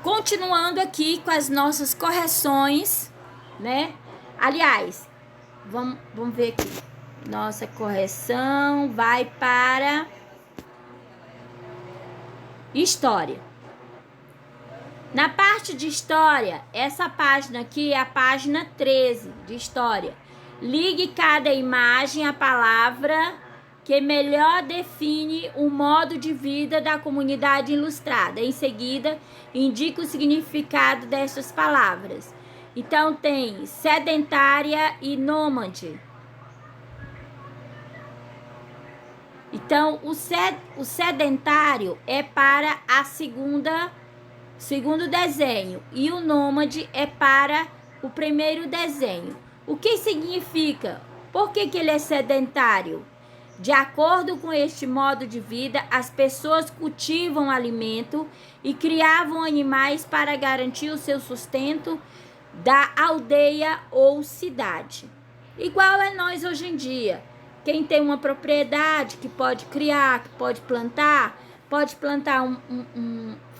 Continuando aqui com as nossas correções, né? Aliás, vamos ver aqui. Nossa correção vai para história. Na parte de história, essa página aqui é a página 13 de história. Ligue cada imagem à palavra que melhor define o modo de vida da comunidade ilustrada. Em seguida, indique o significado dessas palavras. Então, tem sedentária e nômade. Então, o sedentário é para a segundo desenho e o nômade é para o primeiro desenho. O que significa? Por que ele é sedentário? De acordo com este modo de vida, as pessoas cultivam alimento e criavam animais para garantir o seu sustento da aldeia ou cidade. Igual é nós hoje em dia. Quem tem uma propriedade que pode criar, que pode plantar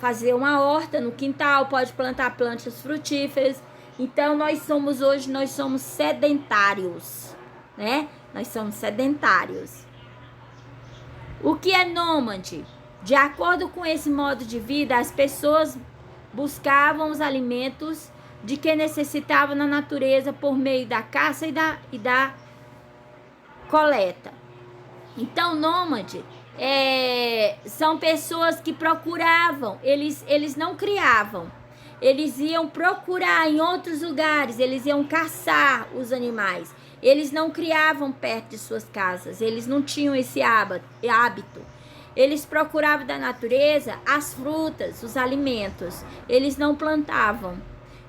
fazer uma horta no quintal, pode plantar plantas frutíferas. Então, nós somos sedentários, né? Nós somos sedentários. O que é nômade? De acordo com esse modo de vida, as pessoas buscavam os alimentos de que necessitavam na natureza por meio da caça e da coleta. Então, nômade são pessoas que procuravam, eles não criavam, eles iam procurar em outros lugares, eles iam caçar os animais. Eles não criavam perto de suas casas, eles não tinham esse hábito. Eles procuravam da natureza as frutas, os alimentos. Eles não plantavam.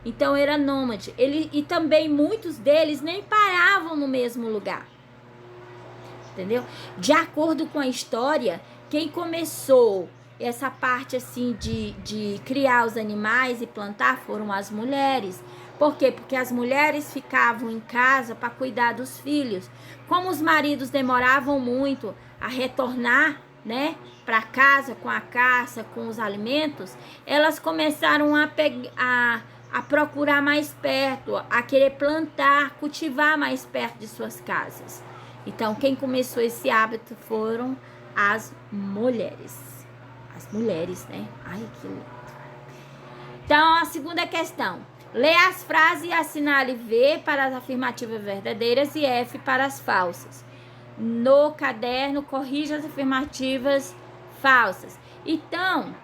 Então era nômade. E também muitos deles nem paravam no mesmo lugar. Entendeu? De acordo com a história, quem começou essa parte assim de criar os animais e plantar foram as mulheres. Por quê? Porque as mulheres ficavam em casa para cuidar dos filhos. Como os maridos demoravam muito a retornar, né, para casa com a caça, com os alimentos, elas começaram a procurar mais perto, a querer plantar, cultivar mais perto de suas casas. Então, quem começou esse hábito foram as mulheres. As mulheres, né? Ai, que lindo. Então, a segunda questão. Lê as frases e assinale V para as afirmativas verdadeiras e F para as falsas. No caderno, corrija as afirmativas falsas. Então,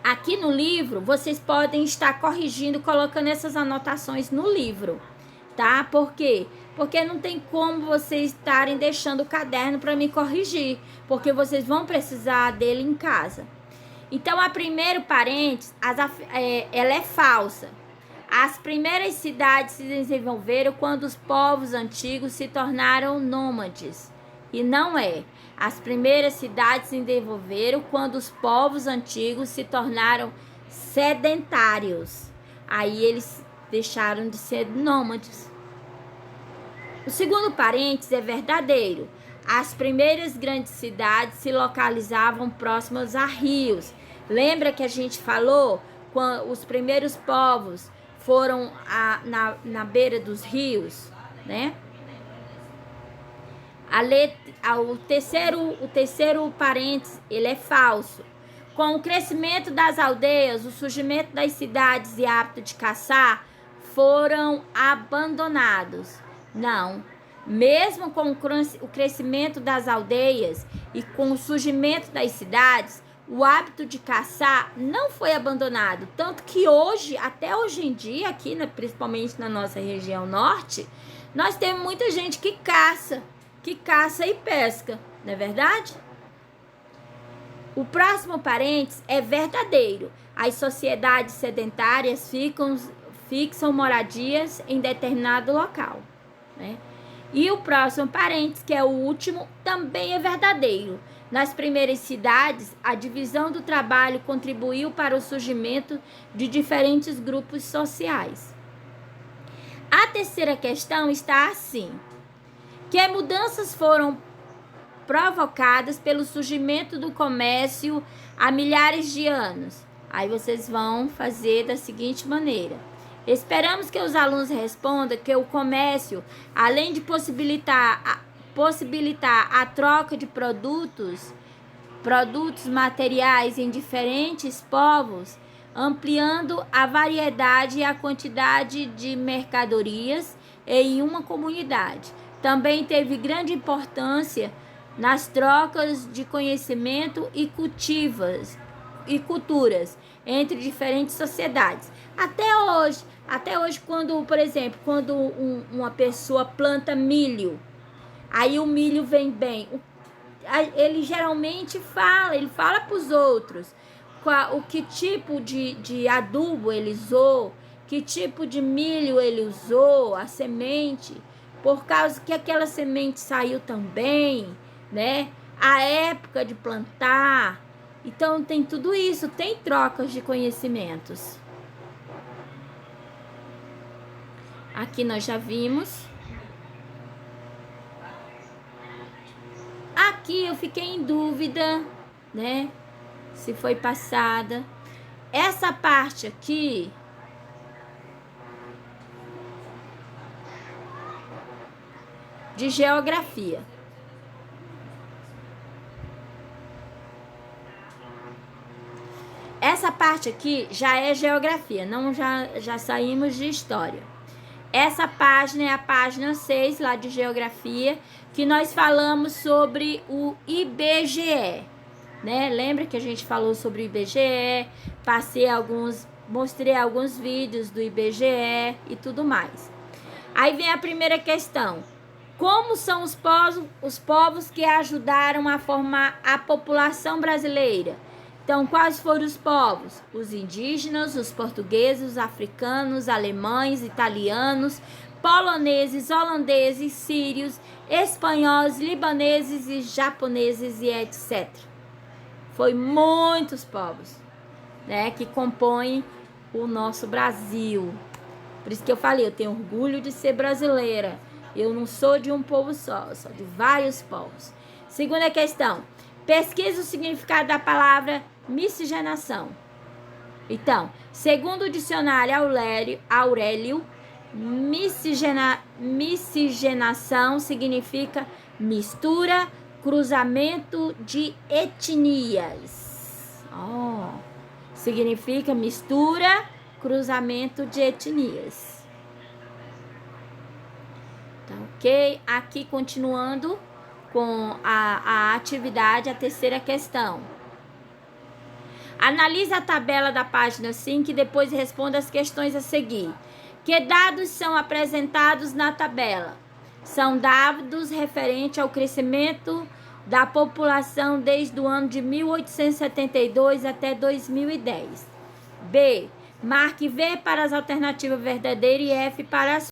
aqui no livro, vocês podem estar corrigindo, colocando essas anotações no livro, tá? Por quê? Porque não tem como vocês estarem deixando o caderno para me corrigir, porque vocês vão precisar dele em casa. Então, a primeiro parênteses, ela é falsa. As primeiras cidades se desenvolveram quando os povos antigos se tornaram nômades. E não é. As primeiras cidades se desenvolveram quando os povos antigos se tornaram sedentários. Aí eles deixaram de ser nômades. O segundo parênteses é verdadeiro. As primeiras grandes cidades se localizavam próximas a rios. Lembra que a gente falou quando os primeiros povos foram na beira dos rios, né? O terceiro parênteses, ele é falso. Com o crescimento das aldeias, o surgimento das cidades e hábito de caçar foram abandonados. Não. Mesmo com o crescimento das aldeias e com o surgimento das cidades, o hábito de caçar não foi abandonado. Tanto que hoje, até hoje em dia, aqui, principalmente na nossa região norte, nós temos muita gente que caça e pesca, não é verdade? O próximo parênteses é verdadeiro. As sociedades sedentárias fixam moradias em determinado local, né? E o próximo parênteses, que é o último, também é verdadeiro. Nas primeiras cidades, a divisão do trabalho contribuiu para o surgimento de diferentes grupos sociais. A terceira questão está assim: que mudanças foram provocadas pelo surgimento do comércio há milhares de anos? Aí vocês vão fazer da seguinte maneira. Esperamos que os alunos respondam que o comércio, além de possibilitar a troca de produtos materiais em diferentes povos, ampliando a variedade e a quantidade de mercadorias em uma comunidade. Também teve grande importância nas trocas de conhecimento e culturas entre diferentes sociedades. Até hoje quando, por exemplo, quando uma pessoa planta milho, aí o milho vem bem, ele geralmente fala para os outros o que tipo de adubo ele usou, que tipo de milho ele usou, a semente, por causa que aquela semente saiu também, né? A época de plantar. Então tem tudo isso, tem trocas de conhecimentos. Aqui nós já vimos. Aqui eu fiquei em dúvida, né? Se foi passada. Essa parte aqui de geografia. Essa parte aqui já é geografia, não já saímos de história. Essa página é a página 6 lá de geografia, que nós falamos sobre o IBGE, né? Lembra que a gente falou sobre o IBGE, mostrei alguns vídeos do IBGE e tudo mais. Aí vem a primeira questão. Como são os povos que ajudaram a formar a população brasileira? Então, quais foram os povos? Os indígenas, os portugueses, os africanos, alemães, italianos, poloneses, holandeses, sírios, espanhóis, libaneses e japoneses e etc. Foi muitos povos, né, que compõem o nosso Brasil. Por isso que eu falei, eu tenho orgulho de ser brasileira. Eu não sou de um povo só, eu sou de vários povos. Segunda questão. Pesquisa o significado da palavra miscigenação. Então, segundo o dicionário Aurélio, miscigenação significa mistura, cruzamento de etnias. Significa mistura, cruzamento de etnias. Tá ok? Aqui continuando com a atividade, a terceira questão. Analise a tabela da página 5 e depois responda as questões a seguir. Que dados são apresentados na tabela? São dados referentes ao crescimento da população desde o ano de 1872 até 2010. B. Marque V para as alternativas verdadeiras e F para as